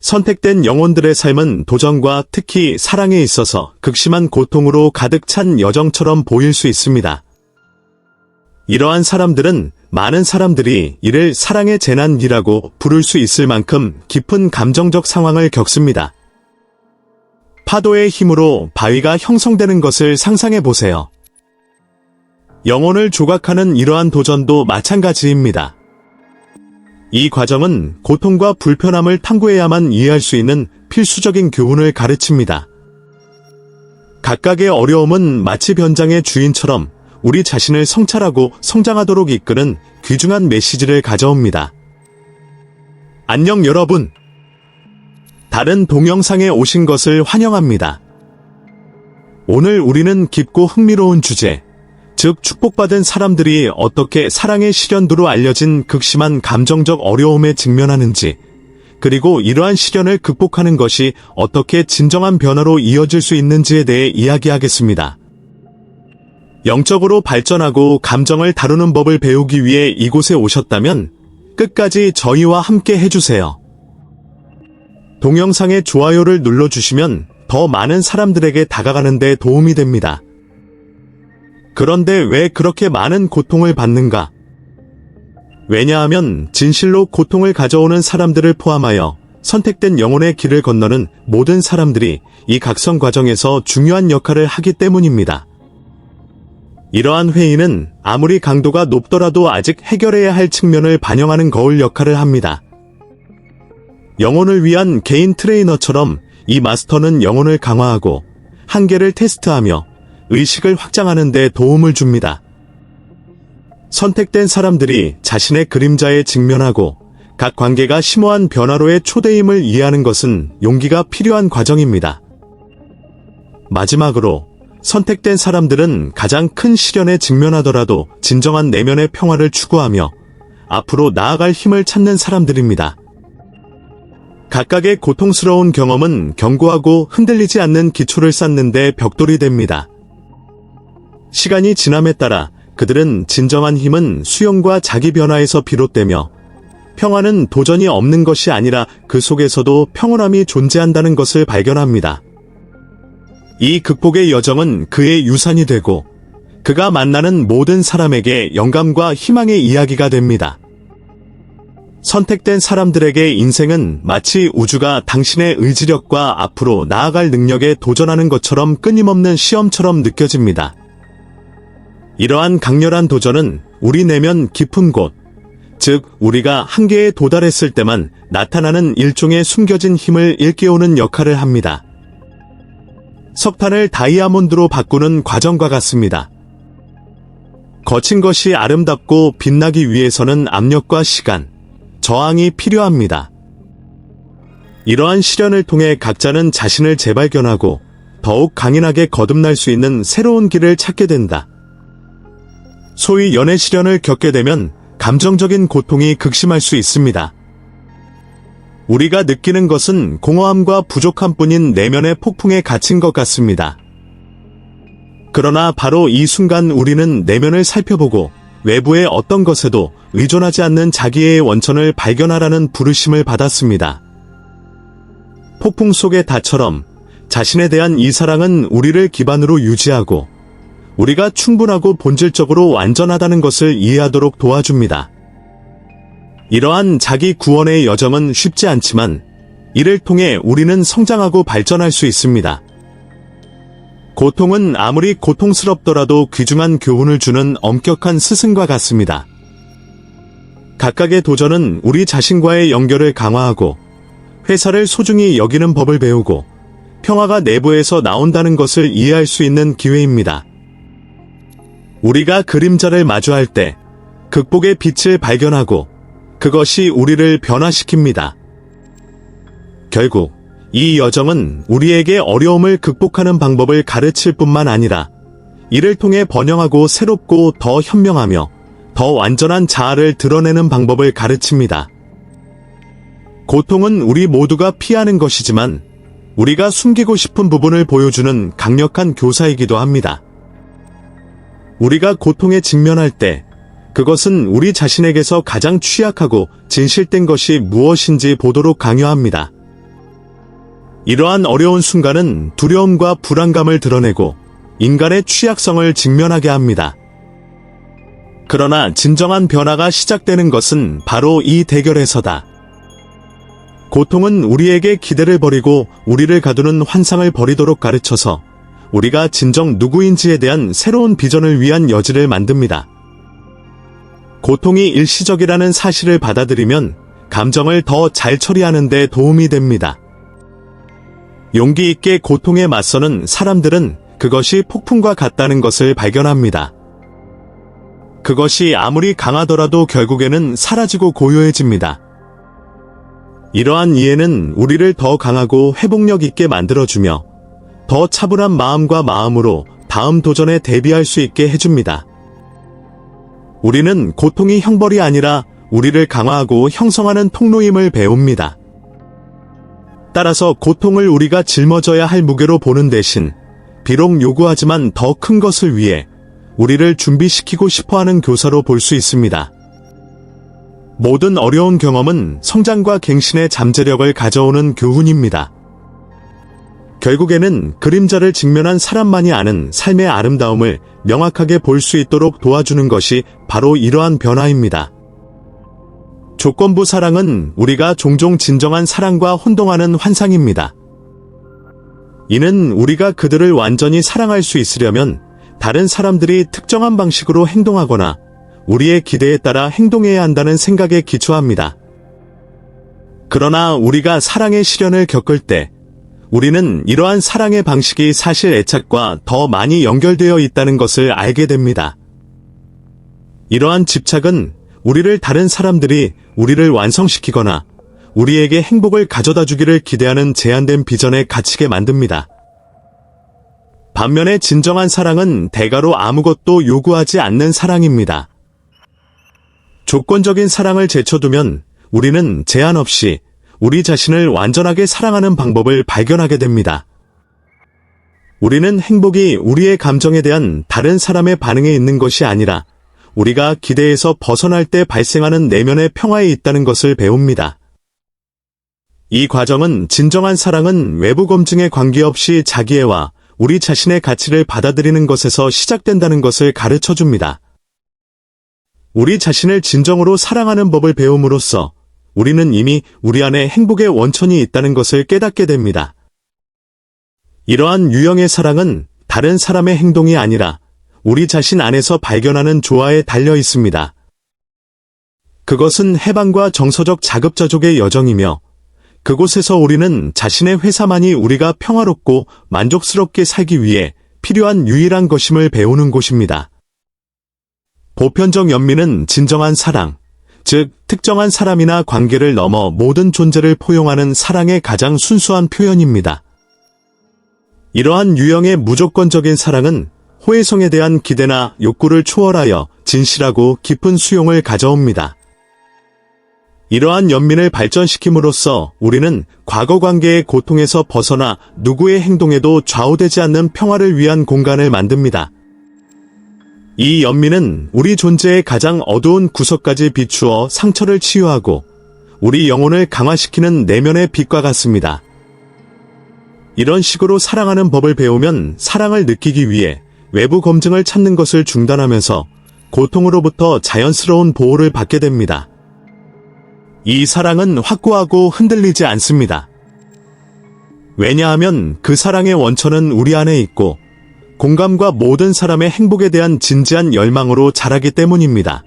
선택된 영혼들의 삶은 도전과 특히 사랑에 있어서 극심한 고통으로 가득 찬 여정처럼 보일 수 있습니다. 이러한 사람들은 많은 사람들이 이를 사랑의 재난이라고 부를 수 있을 만큼 깊은 감정적 상황을 겪습니다. 파도의 힘으로 바위가 형성되는 것을 상상해 보세요. 영혼을 조각하는 이러한 도전도 마찬가지입니다. 이 과정은 고통과 불편함을 탐구해야만 이해할 수 있는 필수적인 교훈을 가르칩니다. 각각의 어려움은 마치 변장의 주인처럼 우리 자신을 성찰하고 성장하도록 이끄는 귀중한 메시지를 가져옵니다. 안녕 여러분. 다른 동영상에 오신 것을 환영합니다. 오늘 우리는 깊고 흥미로운 주제, 즉 축복받은 사람들이 어떻게 사랑의 시련두로 알려진 극심한 감정적 어려움에 직면하는지, 그리고 이러한 시련을 극복하는 것이 어떻게 진정한 변화로 이어질 수 있는지에 대해 이야기하겠습니다. 영적으로 발전하고 감정을 다루는 법을 배우기 위해 이곳에 오셨다면 끝까지 저희와 함께 해주세요. 동영상에 좋아요를 눌러주시면 더 많은 사람들에게 다가가는 데 도움이 됩니다. 그런데 왜 그렇게 많은 고통을 받는가? 왜냐하면 진실로 고통을 가져오는 사람들을 포함하여 선택된 영혼의 길을 건너는 모든 사람들이 이 각성 과정에서 중요한 역할을 하기 때문입니다. 이러한 회의는 아무리 강도가 높더라도 아직 해결해야 할 측면을 반영하는 거울 역할을 합니다. 영혼을 위한 개인 트레이너처럼 이 마스터는 영혼을 강화하고 한계를 테스트하며 의식을 확장하는 데 도움을 줍니다. 선택된 사람들이 자신의 그림자에 직면하고 각 관계가 심오한 변화로의 초대임을 이해하는 것은 용기가 필요한 과정입니다. 마지막으로 선택된 사람들은 가장 큰 시련에 직면하더라도 진정한 내면의 평화를 추구하며 앞으로 나아갈 힘을 찾는 사람들입니다. 각각의 고통스러운 경험은 견고하고 흔들리지 않는 기초를 쌓는 데 벽돌이 됩니다. 시간이 지남에 따라 그들은 진정한 힘은 수용과 자기 변화에서 비롯되며 평화는 도전이 없는 것이 아니라 그 속에서도 평온함이 존재한다는 것을 발견합니다. 이 극복의 여정은 그의 유산이 되고 그가 만나는 모든 사람에게 영감과 희망의 이야기가 됩니다. 선택된 사람들에게 인생은 마치 우주가 당신의 의지력과 앞으로 나아갈 능력에 도전하는 것처럼 끊임없는 시험처럼 느껴집니다. 이러한 강렬한 도전은 우리 내면 깊은 곳, 즉 우리가 한계에 도달했을 때만 나타나는 일종의 숨겨진 힘을 일깨우는 역할을 합니다. 석탄을 다이아몬드로 바꾸는 과정과 같습니다. 거친 것이 아름답고 빛나기 위해서는 압력과 시간, 저항이 필요합니다. 이러한 시련을 통해 각자는 자신을 재발견하고 더욱 강인하게 거듭날 수 있는 새로운 길을 찾게 된다. 소위 연애 시련을 겪게 되면 감정적인 고통이 극심할 수 있습니다. 우리가 느끼는 것은 공허함과 부족함뿐인 내면의 폭풍에 갇힌 것 같습니다. 그러나 바로 이 순간 우리는 내면을 살펴보고 외부의 어떤 것에도 의존하지 않는 자기의 원천을 발견하라는 부르심을 받았습니다. 폭풍 속의 닷처럼 자신에 대한 이 사랑은 우리를 기반으로 유지하고 우리가 충분하고 본질적으로 완전하다는 것을 이해하도록 도와줍니다. 이러한 자기 구원의 여정은 쉽지 않지만 이를 통해 우리는 성장하고 발전할 수 있습니다. 고통은 아무리 고통스럽더라도 귀중한 교훈을 주는 엄격한 스승과 같습니다. 각각의 도전은 우리 자신과의 연결을 강화하고 회사를 소중히 여기는 법을 배우고 평화가 내부에서 나온다는 것을 이해할 수 있는 기회입니다. 우리가 그림자를 마주할 때 극복의 빛을 발견하고 그것이 우리를 변화시킵니다. 결국 이 여정은 우리에게 어려움을 극복하는 방법을 가르칠 뿐만 아니라 이를 통해 번영하고 새롭고 더 현명하며 더 완전한 자아를 드러내는 방법을 가르칩니다. 고통은 우리 모두가 피하는 것이지만 우리가 숨기고 싶은 부분을 보여주는 강력한 교사이기도 합니다. 우리가 고통에 직면할 때 그것은 우리 자신에게서 가장 취약하고 진실된 것이 무엇인지 보도록 강요합니다. 이러한 어려운 순간은 두려움과 불안감을 드러내고 인간의 취약성을 직면하게 합니다. 그러나 진정한 변화가 시작되는 것은 바로 이 대결에서다. 고통은 우리에게 기대를 버리고 우리를 가두는 환상을 버리도록 가르쳐서 우리가 진정 누구인지에 대한 새로운 비전을 위한 여지를 만듭니다. 고통이 일시적이라는 사실을 받아들이면 감정을 더 잘 처리하는 데 도움이 됩니다. 용기 있게 고통에 맞서는 사람들은 그것이 폭풍과 같다는 것을 발견합니다. 그것이 아무리 강하더라도 결국에는 사라지고 고요해집니다. 이러한 이해는 우리를 더 강하고 회복력 있게 만들어주며 더 차분한 마음과 마음으로 다음 도전에 대비할 수 있게 해줍니다. 우리는 고통이 형벌이 아니라 우리를 강화하고 형성하는 통로임을 배웁니다. 따라서 고통을 우리가 짊어져야 할 무게로 보는 대신 비록 요구하지만 더 큰 것을 위해 우리를 준비시키고 싶어하는 교사로 볼 수 있습니다. 모든 어려운 경험은 성장과 갱신의 잠재력을 가져오는 교훈입니다. 결국에는 그림자를 직면한 사람만이 아는 삶의 아름다움을 명확하게 볼 수 있도록 도와주는 것이 바로 이러한 변화입니다. 조건부 사랑은 우리가 종종 진정한 사랑과 혼동하는 환상입니다. 이는 우리가 그들을 완전히 사랑할 수 있으려면 다른 사람들이 특정한 방식으로 행동하거나 우리의 기대에 따라 행동해야 한다는 생각에 기초합니다. 그러나 우리가 사랑의 시련을 겪을 때 우리는 이러한 사랑의 방식이 사실 애착과 더 많이 연결되어 있다는 것을 알게 됩니다. 이러한 집착은 우리를 다른 사람들이 우리를 완성시키거나 우리에게 행복을 가져다 주기를 기대하는 제한된 비전에 갇히게 만듭니다. 반면에 진정한 사랑은 대가로 아무것도 요구하지 않는 사랑입니다. 조건적인 사랑을 제쳐두면 우리는 제한 없이 우리 자신을 완전하게 사랑하는 방법을 발견하게 됩니다. 우리는 행복이 우리의 감정에 대한 다른 사람의 반응에 있는 것이 아니라 우리가 기대에서 벗어날 때 발생하는 내면의 평화에 있다는 것을 배웁니다. 이 과정은 진정한 사랑은 외부 검증에 관계없이 자기애와 우리 자신의 가치를 받아들이는 것에서 시작된다는 것을 가르쳐줍니다. 우리 자신을 진정으로 사랑하는 법을 배움으로써 우리는 이미 우리 안에 행복의 원천이 있다는 것을 깨닫게 됩니다. 이러한 유형의 사랑은 다른 사람의 행동이 아니라 우리 자신 안에서 발견하는 조화에 달려 있습니다. 그것은 해방과 정서적 자급자족의 여정이며 그곳에서 우리는 자신의 회사만이 우리가 평화롭고 만족스럽게 살기 위해 필요한 유일한 것임을 배우는 곳입니다. 보편적 연민은 진정한 사랑, 즉 특정한 사람이나 관계를 넘어 모든 존재를 포용하는 사랑의 가장 순수한 표현입니다. 이러한 유형의 무조건적인 사랑은 호혜성에 대한 기대나 욕구를 초월하여 진실하고 깊은 수용을 가져옵니다. 이러한 연민을 발전시킴으로써 우리는 과거 관계의 고통에서 벗어나 누구의 행동에도 좌우되지 않는 평화를 위한 공간을 만듭니다. 이 연민은 우리 존재의 가장 어두운 구석까지 비추어 상처를 치유하고 우리 영혼을 강화시키는 내면의 빛과 같습니다. 이런 식으로 사랑하는 법을 배우면 사랑을 느끼기 위해 외부 검증을 찾는 것을 중단하면서 고통으로부터 자연스러운 보호를 받게 됩니다. 이 사랑은 확고하고 흔들리지 않습니다. 왜냐하면 그 사랑의 원천은 우리 안에 있고 공감과 모든 사람의 행복에 대한 진지한 열망으로 자라기 때문입니다.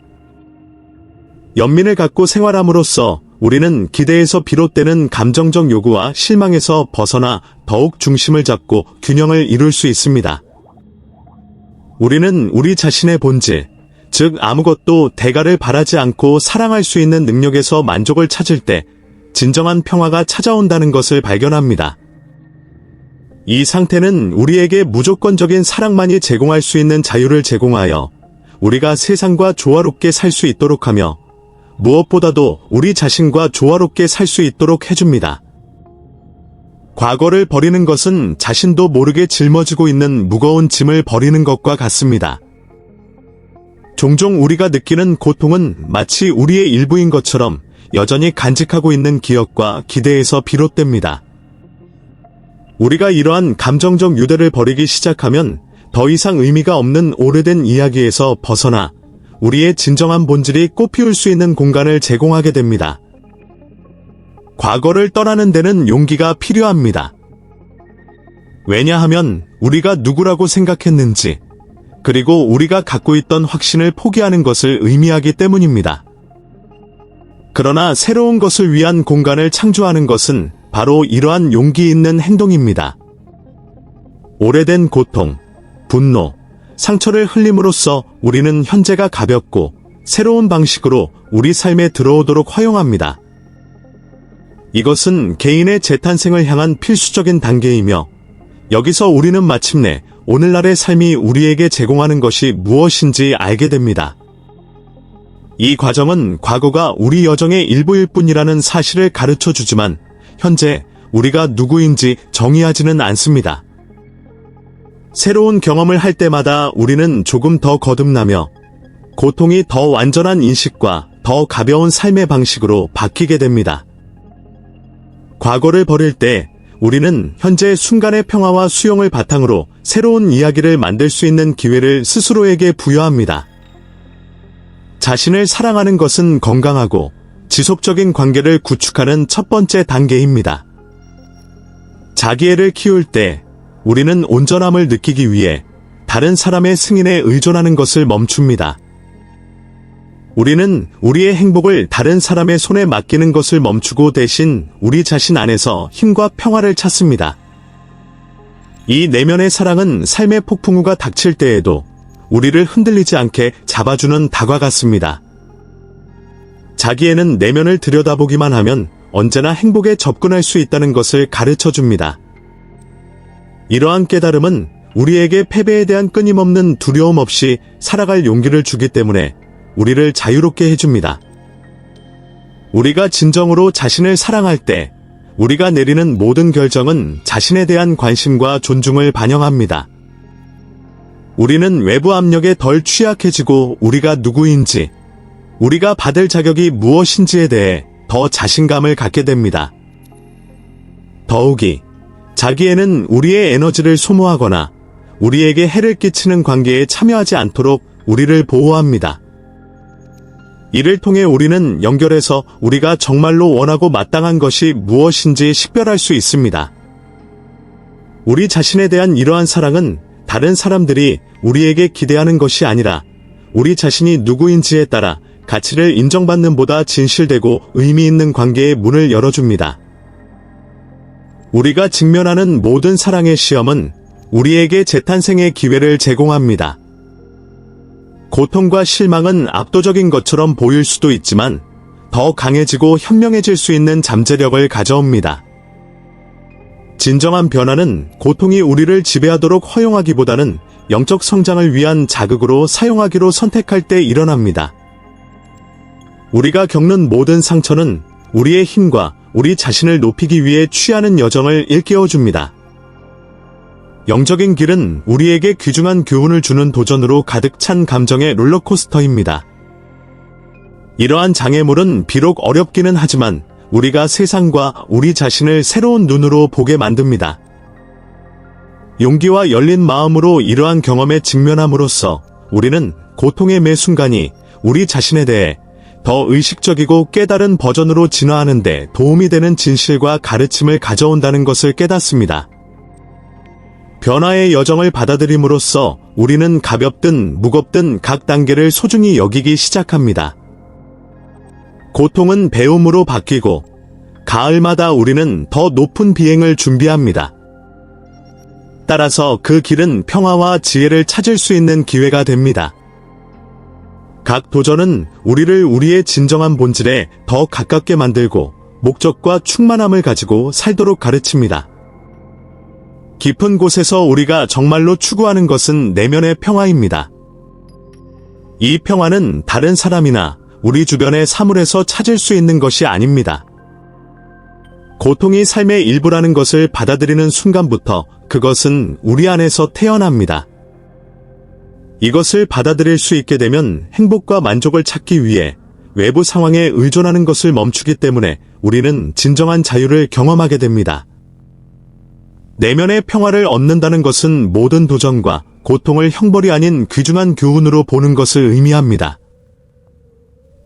연민을 갖고 생활함으로써 우리는 기대에서 비롯되는 감정적 요구와 실망에서 벗어나 더욱 중심을 잡고 균형을 이룰 수 있습니다. 우리는 우리 자신의 본질, 즉 아무것도 대가를 바라지 않고 사랑할 수 있는 능력에서 만족을 찾을 때 진정한 평화가 찾아온다는 것을 발견합니다. 이 상태는 우리에게 무조건적인 사랑만이 제공할 수 있는 자유를 제공하여 우리가 세상과 조화롭게 살 수 있도록 하며 무엇보다도 우리 자신과 조화롭게 살 수 있도록 해줍니다. 과거를 버리는 것은 자신도 모르게 짊어지고 있는 무거운 짐을 버리는 것과 같습니다. 종종 우리가 느끼는 고통은 마치 우리의 일부인 것처럼 여전히 간직하고 있는 기억과 기대에서 비롯됩니다. 우리가 이러한 감정적 유대를 버리기 시작하면 더 이상 의미가 없는 오래된 이야기에서 벗어나 우리의 진정한 본질이 꽃피울 수 있는 공간을 제공하게 됩니다. 과거를 떠나는 데는 용기가 필요합니다. 왜냐하면 우리가 누구라고 생각했는지, 그리고 우리가 갖고 있던 확신을 포기하는 것을 의미하기 때문입니다. 그러나 새로운 것을 위한 공간을 창조하는 것은 바로 이러한 용기 있는 행동입니다. 오래된 고통, 분노, 상처를 흘림으로써 우리는 현재가 가볍고 새로운 방식으로 우리 삶에 들어오도록 허용합니다. 이것은 개인의 재탄생을 향한 필수적인 단계이며, 여기서 우리는 마침내 오늘날의 삶이 우리에게 제공하는 것이 무엇인지 알게 됩니다. 이 과정은 과거가 우리 여정의 일부일 뿐이라는 사실을 가르쳐 주지만, 현재 우리가 누구인지 정의하지는 않습니다. 새로운 경험을 할 때마다 우리는 조금 더 거듭나며 고통이 더 완전한 인식과 더 가벼운 삶의 방식으로 바뀌게 됩니다. 과거를 버릴 때 우리는 현재의 순간의 평화와 수용을 바탕으로 새로운 이야기를 만들 수 있는 기회를 스스로에게 부여합니다. 자신을 사랑하는 것은 건강하고 지속적인 관계를 구축하는 첫 번째 단계입니다. 자기애를 키울 때 우리는 온전함을 느끼기 위해 다른 사람의 승인에 의존하는 것을 멈춥니다. 우리는 우리의 행복을 다른 사람의 손에 맡기는 것을 멈추고 대신 우리 자신 안에서 힘과 평화를 찾습니다. 이 내면의 사랑은 삶의 폭풍우가 닥칠 때에도 우리를 흔들리지 않게 잡아주는 닭과 같습니다. 자기애는 내면을 들여다보기만 하면 언제나 행복에 접근할 수 있다는 것을 가르쳐줍니다. 이러한 깨달음은 우리에게 패배에 대한 끊임없는 두려움 없이 살아갈 용기를 주기 때문에 우리를 자유롭게 해줍니다. 우리가 진정으로 자신을 사랑할 때 우리가 내리는 모든 결정은 자신에 대한 관심과 존중을 반영합니다. 우리는 외부 압력에 덜 취약해지고 우리가 누구인지, 우리가 받을 자격이 무엇인지에 대해 더 자신감을 갖게 됩니다. 더욱이 자기애는 우리의 에너지를 소모하거나 우리에게 해를 끼치는 관계에 참여하지 않도록 우리를 보호합니다. 이를 통해 우리는 연결해서 우리가 정말로 원하고 마땅한 것이 무엇인지 식별할 수 있습니다. 우리 자신에 대한 이러한 사랑은 다른 사람들이 우리에게 기대하는 것이 아니라 우리 자신이 누구인지에 따라 가치를 인정받는 보다 진실되고 의미 있는 관계의 문을 열어줍니다. 우리가 직면하는 모든 사랑의 시험은 우리에게 재탄생의 기회를 제공합니다. 고통과 실망은 압도적인 것처럼 보일 수도 있지만 더 강해지고 현명해질 수 있는 잠재력을 가져옵니다. 진정한 변화는 고통이 우리를 지배하도록 허용하기보다는 영적 성장을 위한 자극으로 사용하기로 선택할 때 일어납니다. 우리가 겪는 모든 상처는 우리의 힘과 우리 자신을 높이기 위해 취하는 여정을 일깨워줍니다. 영적인 길은 우리에게 귀중한 교훈을 주는 도전으로 가득 찬 감정의 롤러코스터입니다. 이러한 장애물은 비록 어렵기는 하지만 우리가 세상과 우리 자신을 새로운 눈으로 보게 만듭니다. 용기와 열린 마음으로 이러한 경험에 직면함으로써 우리는 고통의 매 순간이 우리 자신에 대해 더 의식적이고 깨달은 버전으로 진화하는 데 도움이 되는 진실과 가르침을 가져온다는 것을 깨닫습니다. 변화의 여정을 받아들임으로써 우리는 가볍든 무겁든 각 단계를 소중히 여기기 시작합니다. 고통은 배움으로 바뀌고 가을마다 우리는 더 높은 비행을 준비합니다. 따라서 그 길은 평화와 지혜를 찾을 수 있는 기회가 됩니다. 각 도전은 우리를 우리의 진정한 본질에 더 가깝게 만들고 목적과 충만함을 가지고 살도록 가르칩니다. 깊은 곳에서 우리가 정말로 추구하는 것은 내면의 평화입니다. 이 평화는 다른 사람이나 우리 주변의 사물에서 찾을 수 있는 것이 아닙니다. 고통이 삶의 일부라는 것을 받아들이는 순간부터 그것은 우리 안에서 태어납니다. 이것을 받아들일 수 있게 되면 행복과 만족을 찾기 위해 외부 상황에 의존하는 것을 멈추기 때문에 우리는 진정한 자유를 경험하게 됩니다. 내면의 평화를 얻는다는 것은 모든 도전과 고통을 형벌이 아닌 귀중한 교훈으로 보는 것을 의미합니다.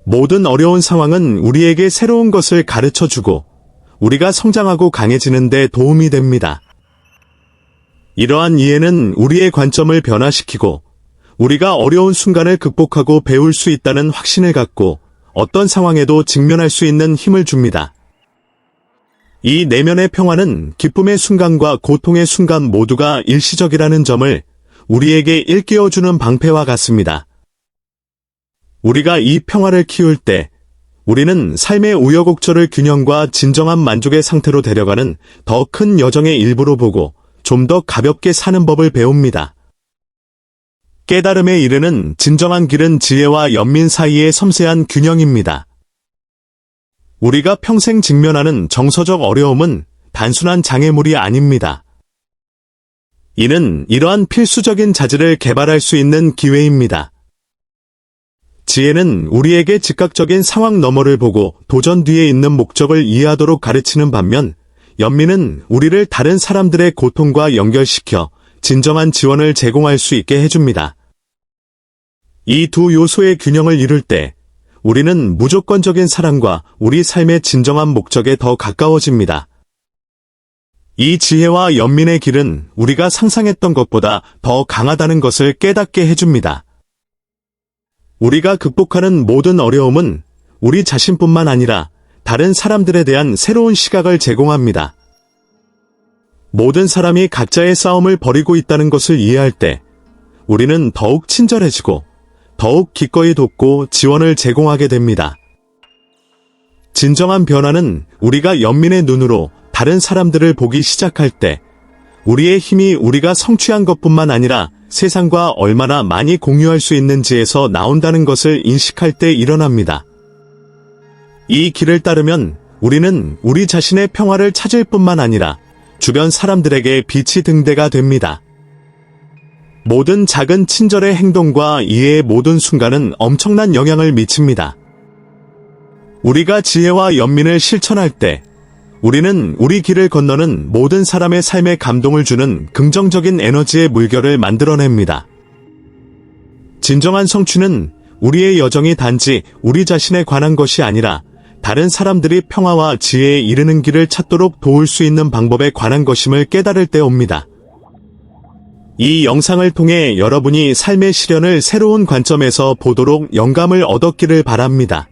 모든 어려운 상황은 우리에게 새로운 것을 가르쳐주고 우리가 성장하고 강해지는 데 도움이 됩니다. 이러한 이해는 우리의 관점을 변화시키고 우리가 어려운 순간을 극복하고 배울 수 있다는 확신을 갖고 어떤 상황에도 직면할 수 있는 힘을 줍니다. 이 내면의 평화는 기쁨의 순간과 고통의 순간 모두가 일시적이라는 점을 우리에게 일깨워주는 방패와 같습니다. 우리가 이 평화를 키울 때 우리는 삶의 우여곡절을 균형과 진정한 만족의 상태로 데려가는 더 큰 여정의 일부로 보고 좀 더 가볍게 사는 법을 배웁니다. 깨달음에 이르는 진정한 길은 지혜와 연민 사이의 섬세한 균형입니다. 우리가 평생 직면하는 정서적 어려움은 단순한 장애물이 아닙니다. 이는 이러한 필수적인 자질을 개발할 수 있는 기회입니다. 지혜는 우리에게 즉각적인 상황 너머를 보고 도전 뒤에 있는 목적을 이해하도록 가르치는 반면, 연민은 우리를 다른 사람들의 고통과 연결시켜 진정한 지원을 제공할 수 있게 해줍니다. 이 두 요소의 균형을 이룰 때 우리는 무조건적인 사랑과 우리 삶의 진정한 목적에 더 가까워집니다. 이 지혜와 연민의 길은 우리가 상상했던 것보다 더 강하다는 것을 깨닫게 해줍니다. 우리가 극복하는 모든 어려움은 우리 자신뿐만 아니라 다른 사람들에 대한 새로운 시각을 제공합니다. 모든 사람이 각자의 싸움을 벌이고 있다는 것을 이해할 때 우리는 더욱 친절해지고 더욱 기꺼이 돕고 지원을 제공하게 됩니다. 진정한 변화는 우리가 연민의 눈으로 다른 사람들을 보기 시작할 때 우리의 힘이 우리가 성취한 것뿐만 아니라 세상과 얼마나 많이 공유할 수 있는지에서 나온다는 것을 인식할 때 일어납니다. 이 길을 따르면 우리는 우리 자신의 평화를 찾을 뿐만 아니라 주변 사람들에게 빛이 등대가 됩니다. 모든 작은 친절의 행동과 이해의 모든 순간은 엄청난 영향을 미칩니다. 우리가 지혜와 연민을 실천할 때 우리는 우리 길을 건너는 모든 사람의 삶에 감동을 주는 긍정적인 에너지의 물결을 만들어냅니다. 진정한 성취는 우리의 여정이 단지 우리 자신에 관한 것이 아니라 다른 사람들이 평화와 지혜에 이르는 길을 찾도록 도울 수 있는 방법에 관한 것임을 깨달을 때 옵니다. 이 영상을 통해 여러분이 삶의 시련을 새로운 관점에서 보도록 영감을 얻었기를 바랍니다.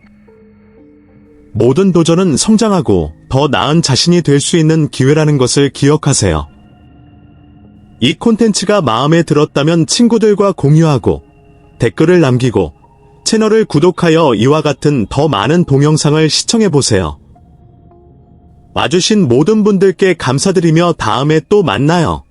모든 도전은 성장하고 더 나은 자신이 될 수 있는 기회라는 것을 기억하세요. 이 콘텐츠가 마음에 들었다면 친구들과 공유하고 댓글을 남기고 채널을 구독하여 이와 같은 더 많은 동영상을 시청해보세요. 와주신 모든 분들께 감사드리며 다음에 또 만나요.